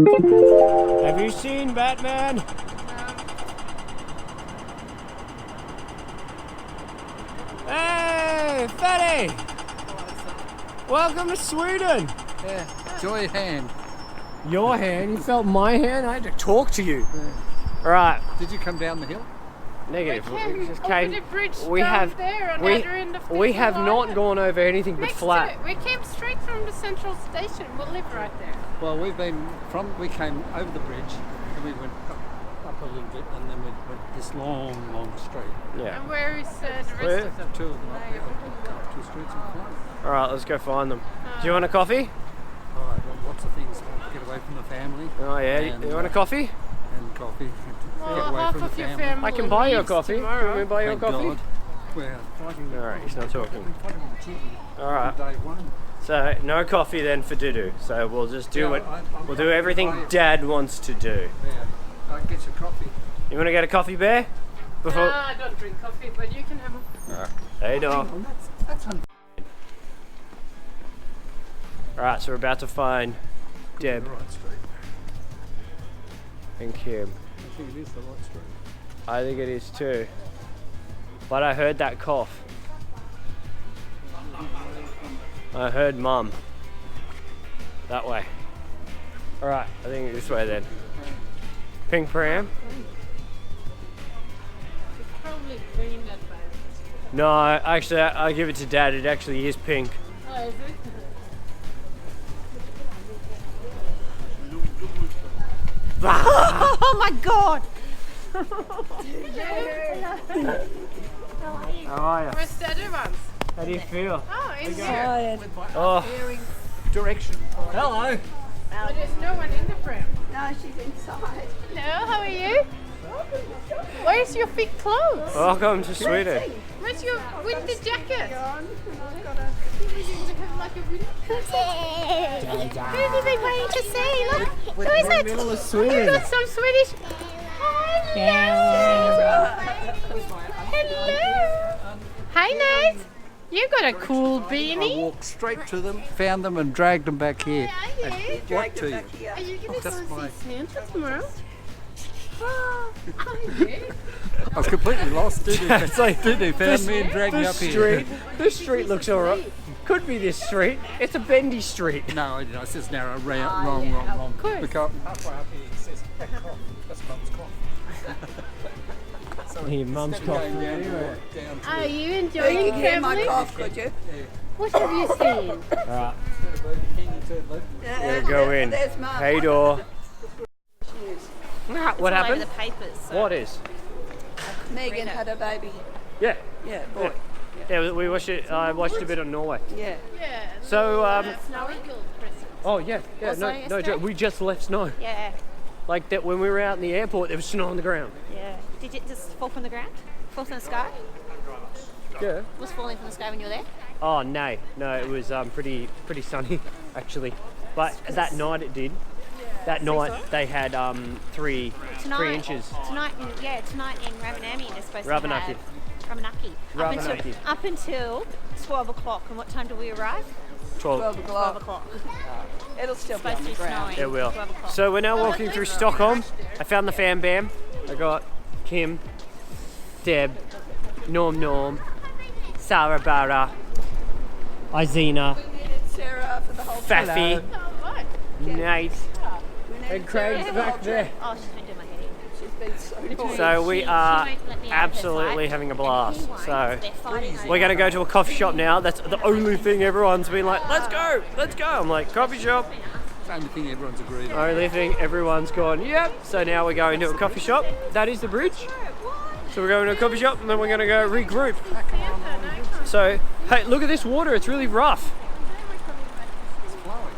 Have you seen Batman? Hey, Fatty! Welcome to Sweden! Yeah, enjoy your hand. Your hand? You felt my hand? I had to talk to you. Alright, Did you come down the hill? negative. Came just over the bridge we down have, there on we, the other end of we have Thistle not Island. gone over anything but Next flat. to it. We came straight from the central station. We live right there. Well, we came over the bridge and we went up a little bit and then we went this long street. Yeah. And where is the rest Where? of them? Two of them up there, up two streets and fine. Alright, let's go find them. Do you want a coffee? All right, well, lots of things. Get away from the family. Oh yeah, And, you want a coffee? And coffee. Get Well, away half from the of your family. family I can buy you a leaves coffee. tomorrow. Can we buy you a Thank coffee? God. We're fighting. Alright, he's not talking. We're fighting the children Alright. from day one. So no coffee then for Dudu. So we'll just do Yeah, what I'm we'll do happy to everything buy you. Dad wants to do. Yeah, I'll get your coffee. You want to get a coffee, Bear? Before. No, I don't drink coffee, but you can have a... Hey, dog. Oh, that's Alright, so we're about to find Deb the right street. and Kim. I think it is the right street. I think it is too. But I heard that cough. I heard Mum. That way. Alright, I think this way then. Pink pram? It's probably green that bad. No, actually, I'll give it to Dad. It actually is pink. Oh, is it? Oh my god! How are you? Where's the other ones? How do you feel? Oh, in here. Oh, Direction. hello. But there's no one in the pram. No, she's inside. Hello, how are you? Where's your big clothes? Welcome to Sweden. Where's your winter jacket? Like a winter Who have you been waiting to see? Look, who is it? Middle of You Sweden. got some Swedish. Hello. Hi, Nate. You got a cool I beanie. walked straight to them, found them, and dragged them back here. Are you? What to you? Are you gonna That's go my- see Santa tomorrow? Oh, are you? I was completely lost. It's like They found me and dragged me the up here. street. This street looks alright. Could be this street. It's a bendy street. No, I didn't. It says narrow, wrong. course. We can't. Halfway up here it says cough. That's Mum's cough. Here, Mum's Instead of coffee. going Anyway. down to Are you You enjoying could hear my traveling? cough, could you? What have you seen? Alright, Burger King, you turn left. we're gonna go in. There's Mum. Hey, door. Cheers. What happened? The papers. So. What is? Megan had a baby. Yeah. Yeah, boy. Yeah, we watched it. I watched a bit on Norway. Yeah. Yeah. So, Snowy present. oh yeah, What, snow no, yesterday? joke. We just left snow. Yeah, Like that when we were out in the airport, there was snow on the ground. yeah. Did it just fall from the ground? Fall from the sky? Yeah. Was falling from the sky when you were there? Oh no, it was pretty sunny actually. But that night it did. That night they had 3 inches. Tonight in Ravanami, they're supposed Ravanaki. to have Ramanaki. Ravanaki. Up until 12 o'clock. And what time do we arrive? 12. 12 12 o'clock. o'clock. It'll still be Supposed on to the be ground. snowing. It will. 12 o'clock. So we're now walking through Stockholm. I found the fam bam. I got Kim, Deb, Norm, Sarah Barra, Izina, Sarah for the whole Faffy, Oh, what? Nate, We need and Craig's Sarah for the whole back there. Oh, she's been doing my head in. She's been so naughty. So we She are won't let me out of her absolutely sight, having a and blast. he won't. So They're fighting over we're going to go to a coffee shop now. That's the only thing everyone's been like, let's go. I'm like, coffee shop. Only thing everyone's agreed on. Only thing everyone's gone, yep. So now we're going to a coffee shop. That is the bridge. So we're going to a coffee shop and then we're going to go regroup. So, hey, look at this water. It's really rough. It's flowing.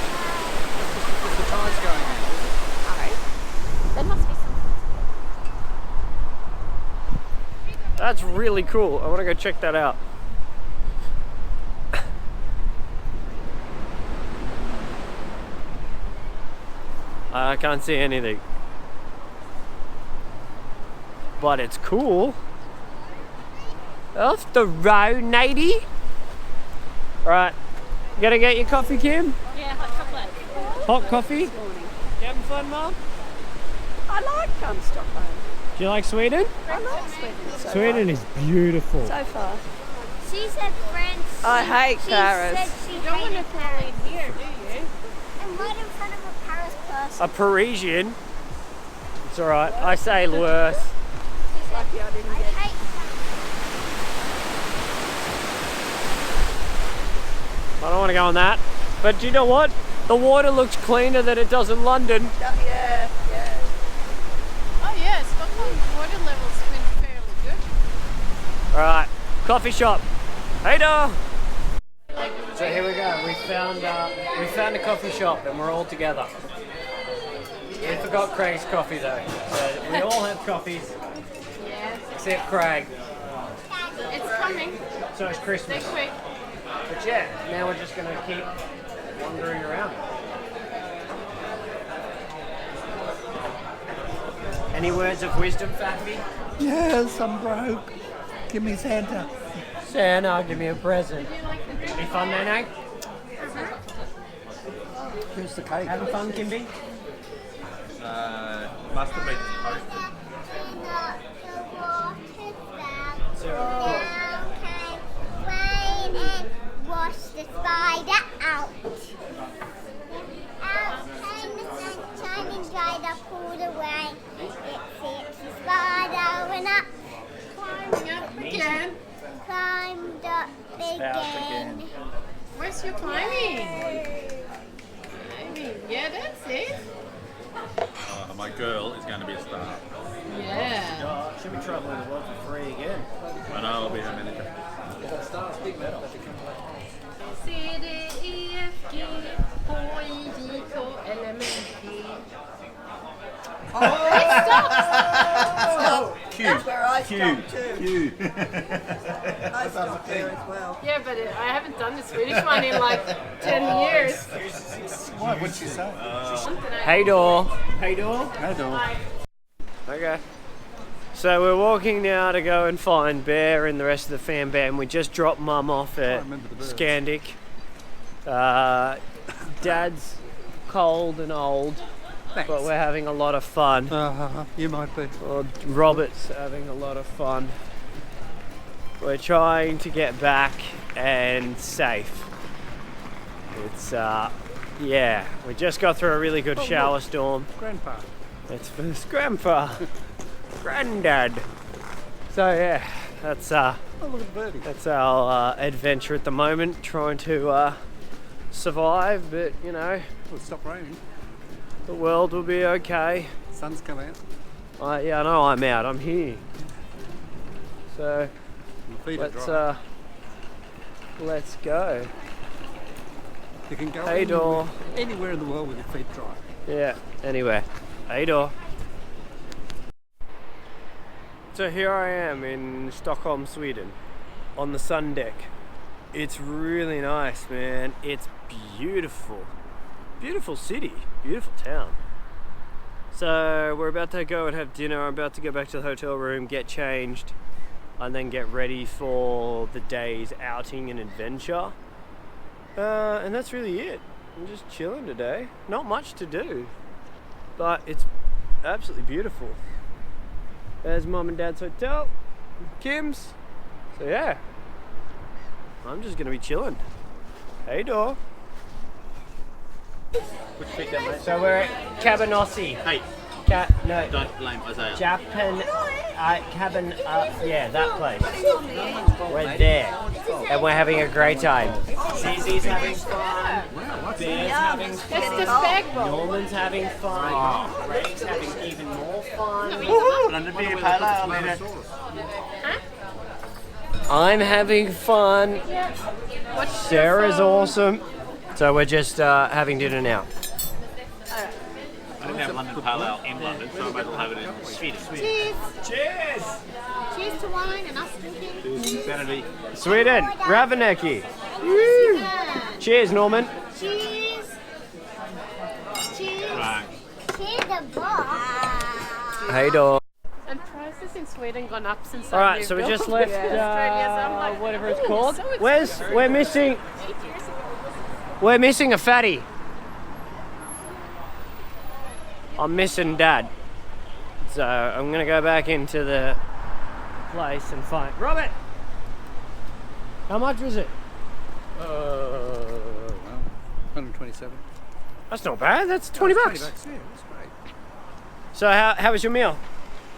What's the tides going in? There must be some. That's really cool. I want to go check that out. I can't see anything. but it's cool. Off the road, Nady. Alright, you gonna get your coffee, Kim? Yeah, hot chocolate. Hot coffee? You having fun, Mum? I like Stockholm. Do you like Sweden? I like Sweden. Sweden is beautiful. So far. She said France. I hate She Paris. said she You don't want to hated fall Paris. in here, do you? And right in front of a Paris person. A Parisian. It's alright, I say worse. Lucky I didn't I get hate I don't want to go on that. But do you know what? The water looks cleaner than it does in London. Yeah. Oh yeah, Stockholm's water level's been fairly good. Alright, coffee shop. Hey doll! So here we go. We found a coffee shop and we're all together. We forgot Craig's coffee though. So we all have coffees Yes. except Craig. It's coming. So it's Christmas. Next week. But yeah, now we're just gonna keep wandering around. Any words of wisdom, Fatby? Yes, I'm broke. Give me Santa. Santa, give me a present. Any fun, Nene? Here's the cake. Having fun, Kimby? Must have been toasted. Now came rain and washed the spider out. Out came the sunshine and dried up all the rain. The spider went up, Climbing up again. climbed up again. Where's your climbing? Climbing. Yeah, that's it. My girl is going to be a star. Yeah. Should be traveling the world for free again. I know I'll be her manager. C, D, E, F, G, H, I, J, K, L, M, N, P. That's where I stopped too. I stopped there as well. Yeah, but I haven't done the Swedish one in like 10 years. Why? What'd she say? Hey door. Hey door. Hey, doll. Okay. So we're walking now to go and find Bear and the rest of the fam band. We just dropped Mum off at remember the birds. Scandic. Dad's cold and old, but we're having a lot of fun. You might be. Well, Robert's having a lot of fun. We're trying to get back and safe. It's yeah, we just got through a really good shower storm. Grandpa. It's for his grandpa, granddad. So yeah, that's Oh, look at the birdie. that's our adventure at the moment, trying to survive. But you know, It'll stop raining. the world will be okay. Sun's come out. Yeah, I know I'm out. I'm here. So And the feet are dry. let's go. You can go Hey, door. anywhere in the world with your feet dry. Yeah. Anyway, hey door. So here I am in Stockholm, Sweden, on the sun deck. It's really nice, man. It's beautiful. Beautiful city, beautiful town. So we're about to go and have dinner. I'm about to go back to the hotel room, get changed, and then get ready for the day's outing and adventure. And that's really it. I'm just chilling today. Not much to do, but it's absolutely beautiful. There's Mum and Dad's hotel, Kim's. So yeah, I'm just gonna be chilling. Hey door. Which feet down, mate? So we're at Cabanossi. Hey, No, don't blame Isaiah. Japan, cabin, yeah, that place. We're there, and we're having a great time. Zizi's having fun. Bear's having That's fun. the spag bowl. Norman's having fun. Craig's having even more fun. I'm having fun. Sarah's awesome. So we're just having dinner now. I didn't have London Pale Ale in London, so I might as well have it in Sweden. Cheers. Cheers! Cheers to wine and us drinking. Sanity. Sweden, Ravenecki. Cheers, Norman. Cheers. Cheers. Right. Cheers the bar. Hey, dog. And prices prices in Sweden gone up since All I right, moved so we up just to left Australia, so I'm like, whatever it's "Oh, called. so We're missing 8 years ago. we're missing a fatty. I'm missing Dad, so I'm gonna go back into the place and find Robert. How much was it? Well, 127. That's not bad. That's 20 20 bucks. bucks, yeah, that's great. So how was your meal?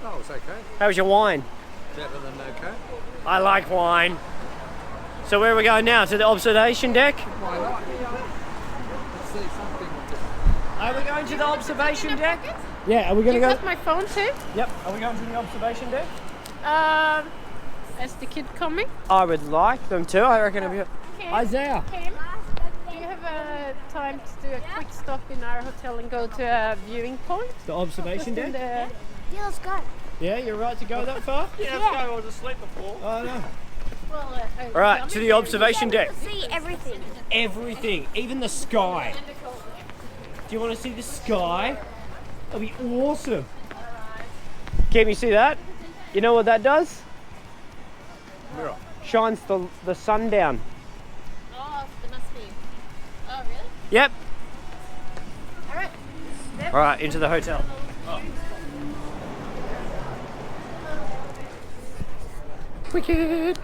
Oh, it's okay. How was your wine? Better than okay. I like wine. So where are we going now? To the observation deck? Why not? Let's see something. Are we going to the observation deck? Yeah, are we going You to go? got my phone too? Yep, are we going to the observation deck? Is the kid coming? I would like them to. I reckon it'd be. Cam, Isaiah. Cam, do you have time to do a quick stop in our hotel and go to a viewing point? The observation In deck? the- Yeah, let's go. Yeah, you're right to go that far? Yeah, let's go. I was asleep before. Oh no. well, All right, to the observation deck. See everything. Everything, even the sky. Do you want to see the sky? That'll be awesome. Can you see that? You know what that does? Mirror. Shines the sun down. Oh, there must be. Oh, really? Yep. All right. All right, into the hotel. Wicked.